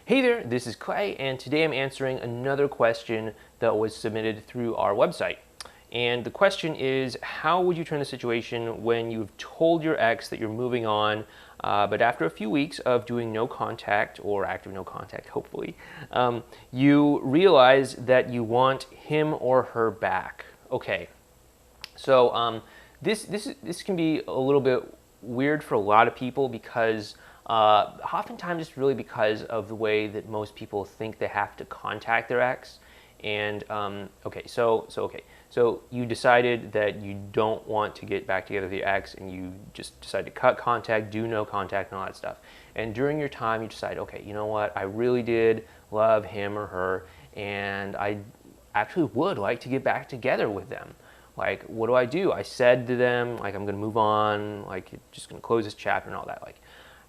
Hey there, this is Clay, and today I'm answering another question that was submitted through our website. And the question is, how would you turn the situation when you've told your ex that you're moving on, but after a few weeks of doing no contact, or active no contact, hopefully, you realize that you want him or her back? Okay, so this can be a little bit weird for a lot of people because oftentimes it's really because of the way that most people think they have to contact their ex. And so you decided that you don't want to get back together with your ex, and you just decide to cut contact, do no contact, and all that stuff. And during your time, you decide, okay, you know what? I really did love him or her, and I actually would like to get back together with them. Like, what do? I said to them, like, I'm going to move on, like, just going to close this chapter and all that. Like,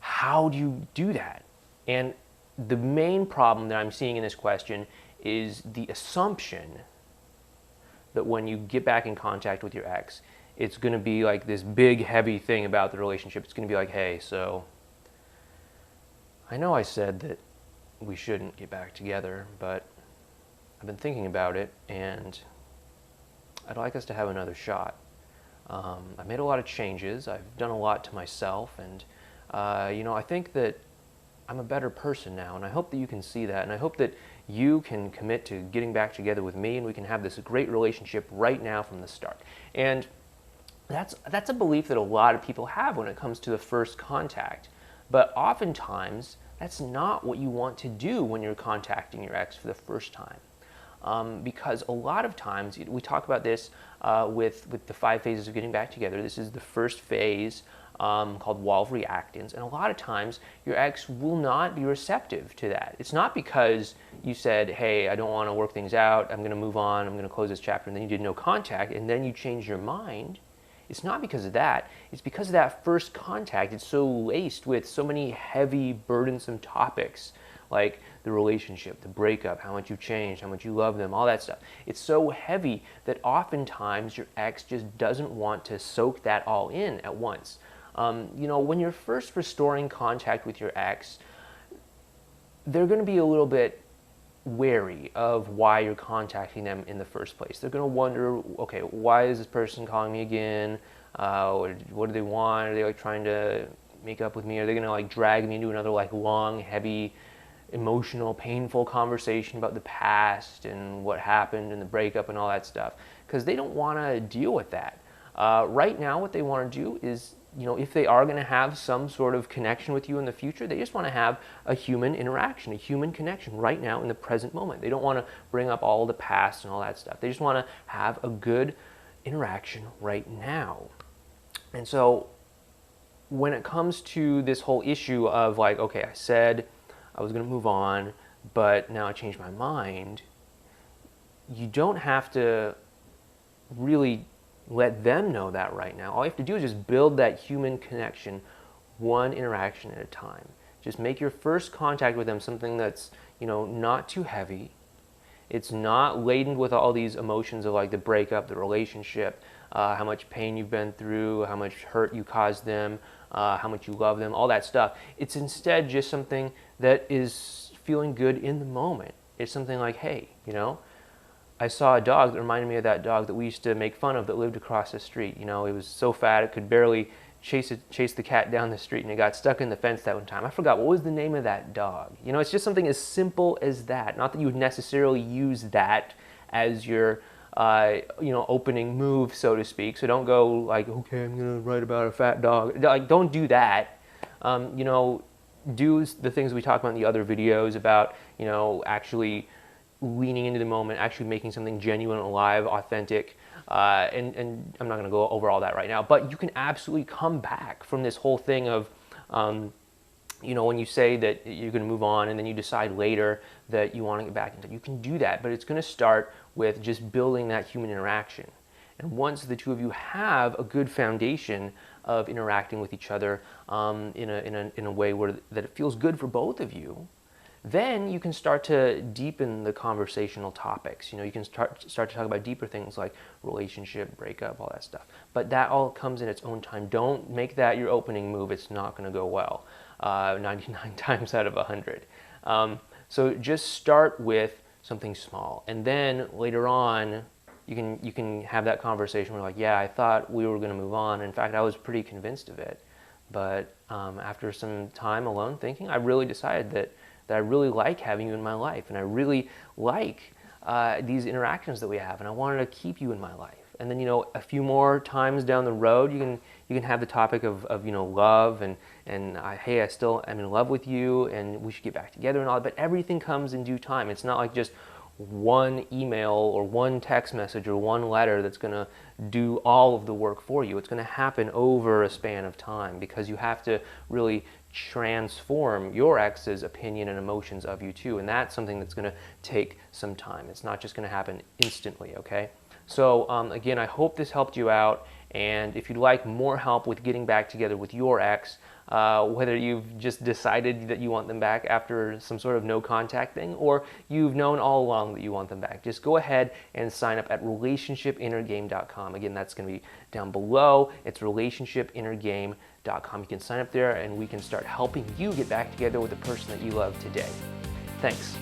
how do you do that? And the main problem that I'm seeing in this question is the assumption that when you get back in contact with your ex, it's going to be like this big, heavy thing about the relationship. It's going to be like, hey, so I know I said that we shouldn't get back together, but I've been thinking about it, and I'd like us to have another shot. I've made a lot of changes. I've done a lot to myself, and I think that I'm a better person now, and I hope that you can see that, and I hope that you can commit to getting back together with me, and we can have this great relationship right now from the start. And that's a belief that a lot of people have when it comes to the first contact. But oftentimes, that's not what you want to do when you're contacting your ex for the first time. Because a lot of times, we talk about this with the 5 phases of getting back together. This is the first phase, called wall of reactance, and a lot of times your ex will not be receptive to that. It's not because you said, hey, I don't want to work things out, I'm going to move on, I'm going to close this chapter, and then you did no contact, and then you changed your mind. It's not because of that. It's because of that first contact. It's so laced with so many heavy, burdensome topics, like the relationship, the breakup, how much you changed, how much you love them, all that stuff. It's so heavy that oftentimes your ex just doesn't want to soak that all in at once. When you're first restoring contact with your ex, they're going to be a little bit wary of why you're contacting them in the first place. They're going to wonder, okay, why is this person calling me again? What do they want? Are they like trying to make up with me? Are they going to like drag me into another like long, heavy, emotional, painful conversation about the past and what happened and the breakup and all that stuff? Because they don't want to deal with that. Right now, what they want to do is, if they are going to have some sort of connection with you in the future, they just want to have a human interaction, a human connection right now in the present moment. They don't want to bring up all the past and all that stuff. They just want to have a good interaction right now. And so when it comes to this whole issue of like, okay, I said I was going to move on, but now I changed my mind, you don't have to really let them know that right now. All you have to do is just build that human connection one interaction at a time. Just make your first contact with them something that's, not too heavy. It's not laden with all these emotions of like the breakup, the relationship, how much pain you've been through, how much hurt you caused them, how much you love them, all that stuff. It's instead just something that is feeling good in the moment. It's something like, hey, I saw a dog that reminded me of that dog that we used to make fun of that lived across the street. It was so fat it could barely chase the cat down the street, and it got stuck in the fence that one time. I forgot, what was the name of that dog? It's just something as simple as that. Not that you would necessarily use that as your opening move, so to speak. So don't go like, okay, I'm going to write about a fat dog. Like, don't do that. Do the things we talked about in the other videos about, actually leaning into the moment, actually making something genuine, alive, authentic, and I'm not going to go over all that right now, but you can absolutely come back from this whole thing of, when you say that you're going to move on and then you decide later that you want to get back into it, you can do that, but it's going to start with just building that human interaction. And once the two of you have a good foundation of interacting with each other in a way that it feels good for both of you, then you can start to deepen the conversational topics. You can start to talk about deeper things like relationship, breakup, all that stuff. But that all comes in its own time. Don't make that your opening move. It's not going to go well 99 times out of 100. So just start with something small, and then later on, you can have that conversation where like, yeah, I thought we were going to move on. In fact, I was pretty convinced of it, but after some time alone thinking, I really decided that I really like having you in my life, and I really like these interactions that we have, and I wanted to keep you in my life. And then, a few more times down the road, you can have the topic of love and hey, I'm in love with you, and we should get back together and all that. But everything comes in due time. It's not like just one email or one text message or one letter that's going to do all of the work for you. It's going to happen over a span of time, because you have to really transform your ex's opinion and emotions of you too, and that's something that's going to take some time. It's not just going to happen instantly, okay? So again, I hope this helped you out, and if you'd like more help with getting back together with your ex, whether you've just decided that you want them back after some sort of no contact thing, or you've known all along that you want them back, just go ahead and sign up at relationshipinnergame.com. Again, that's going to be down below. It's relationshipinnergame.com. You can sign up there, and we can start helping you get back together with the person that you love today. Thanks.